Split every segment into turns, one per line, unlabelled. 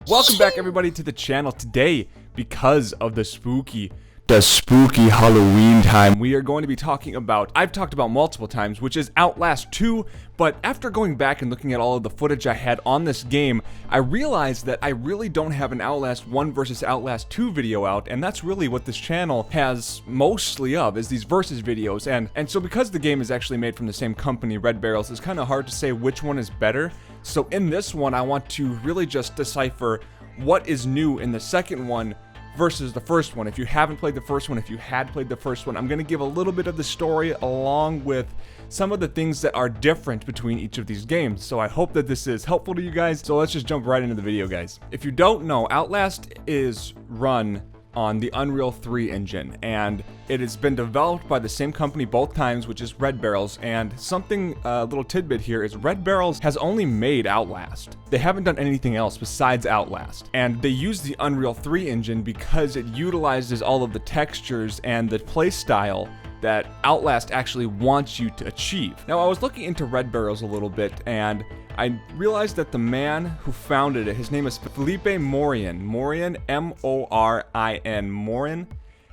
Welcome back everybody to the channel. Today, because of the spooky Halloween time, we are going to be talking about, I've talked about multiple times, which is Outlast 2, but after going back and looking at all of the footage I had on this game, I realized that I really don't have an Outlast 1 versus Outlast 2 video out, and that's really what this channel has mostly of, is these versus videos, and so because the game is actually made from the same company, Red Barrels, it's kind of hard to say which one is better. So in this one, I want to really just decipher what is new in the second one versus the first one. If you haven't played the first one, if you had played the first one, I'm going to give a little bit of the story along with some of the things that are different between each of these games. So I hope that this is helpful to you guys. So let's just jump right into the video, guys. If you don't know, Outlast is run on the Unreal 3 engine, and it has been developed by the same company both times, which is Red Barrels. And something, a little tidbit here, is Red Barrels has only made Outlast. They haven't done anything else besides Outlast, and they use the Unreal 3 engine because it utilizes all of the textures and the play style that Outlast actually wants you to achieve. Now, I was looking into Red Barrels a little bit, and I realized that the man who founded it, his name is Felipe Morian, M-O-R-I-N, Morian,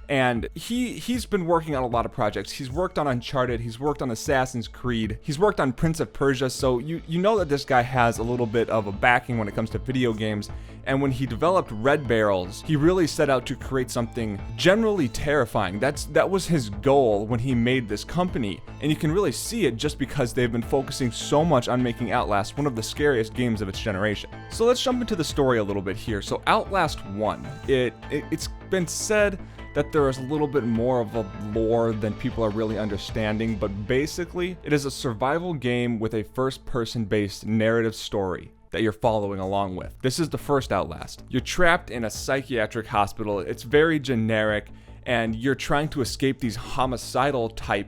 and he's been working on a lot of projects. He's worked on Uncharted, he's worked on Assassin's Creed, he's worked on Prince of Persia, so you know that this guy has a little bit of a backing when it comes to video games. And when he developed Red Barrels, he really set out to create something generally terrifying. That was his goal when he made this company. And you can really see it just because they've been focusing so much on making Outlast one of the scariest games of its generation. So let's jump into the story a little bit here. So Outlast 1, it's been said that there is a little bit more of a lore than people are really understanding, but basically it is a survival game with a first-person based narrative story that you're following along with. This is the first Outlast. You're trapped in a psychiatric hospital. It's very generic, and you're trying to escape these homicidal type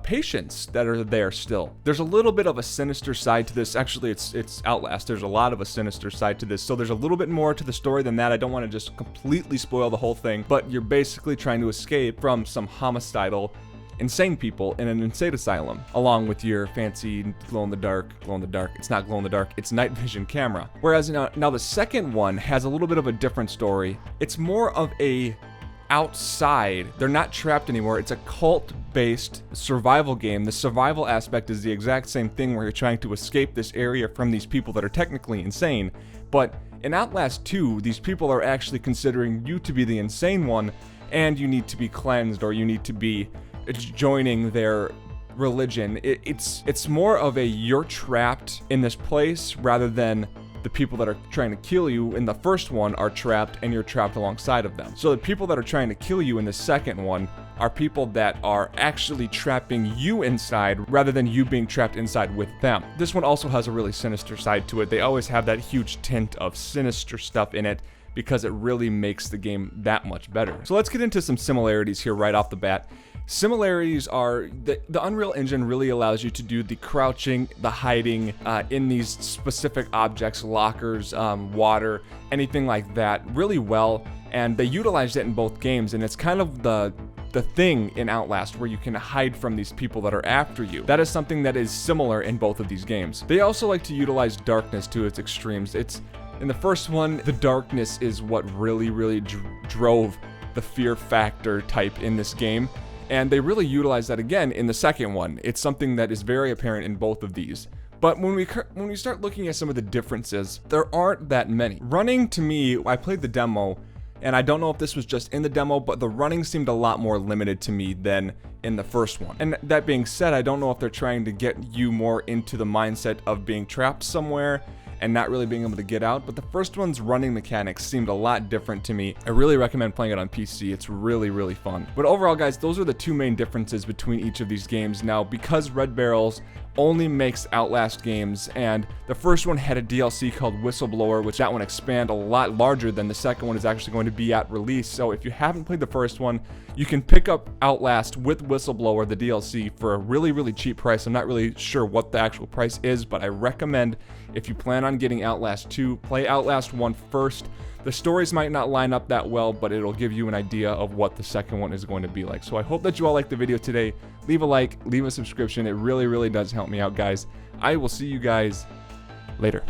patients that are there still. There's a little bit of a sinister side to this. Actually, it's Outlast. There's a lot of a sinister side to this. So there's a little bit more to the story than that. I don't want to just completely spoil the whole thing, but you're basically trying to escape from some homicidal insane people in an insane asylum, along with your fancy glow-in-the-dark, it's not glow-in-the-dark, it's night vision camera. Whereas now the second one has a little bit of a different story. It's more of a outside, they're not trapped anymore, it's a cult-based survival game. The survival aspect is the exact same thing where you're trying to escape this area from these people that are technically insane, but in Outlast 2, these people are actually considering you to be the insane one, and you need to be cleansed, or you need to be joining their religion. It's more of a you're trapped in this place rather than the people that are trying to kill you in the first one are trapped and you're trapped alongside of them. So the people that are trying to kill you in the second one are people that are actually trapping you inside rather than you being trapped inside with them. This one also has a really sinister side to it. They always have that huge tint of sinister stuff in it because it really makes the game that much better. So let's get into some similarities here right off the bat. Similarities are the Unreal Engine really allows you to do the crouching, the hiding in these specific objects, lockers, water, anything like that really well, and they utilized it in both games, and it's kind of the thing in Outlast where you can hide from these people that are after you. That is something that is similar in both of these games. They also like to utilize darkness to its extremes. In the first one, the darkness is what really drove the fear factor type in this game. And they really utilize that again in the second one. It's something that is very apparent in both of these. But when we start looking at some of the differences, there aren't that many. Running, to me, I played the demo, and I don't know if this was just in the demo, but the running seemed a lot more limited to me than in the first one. And that being said, I don't know if they're trying to get you more into the mindset of being trapped somewhere and not really being able to get out, but the first one's running mechanics seemed a lot different to me. I really recommend playing it on PC. It's really fun. But overall, guys, those are the two main differences between each of these games. Now, because Red Barrels only makes Outlast games, and the first one had a DLC called Whistleblower, which that one expand a lot larger than the second one is actually going to be at release. So if you haven't played the first one, you can pick up Outlast with Whistleblower, the DLC, for a really cheap price. I'm not really sure what the actual price is, but I recommend, if you plan on getting Outlast 2, play Outlast 1 first. The stories might not line up that well, but it'll give you an idea of what the second one is going to be like. So I hope that you all liked the video today. Leave a like, leave a subscription. It really does help me out, guys. I will see you guys later.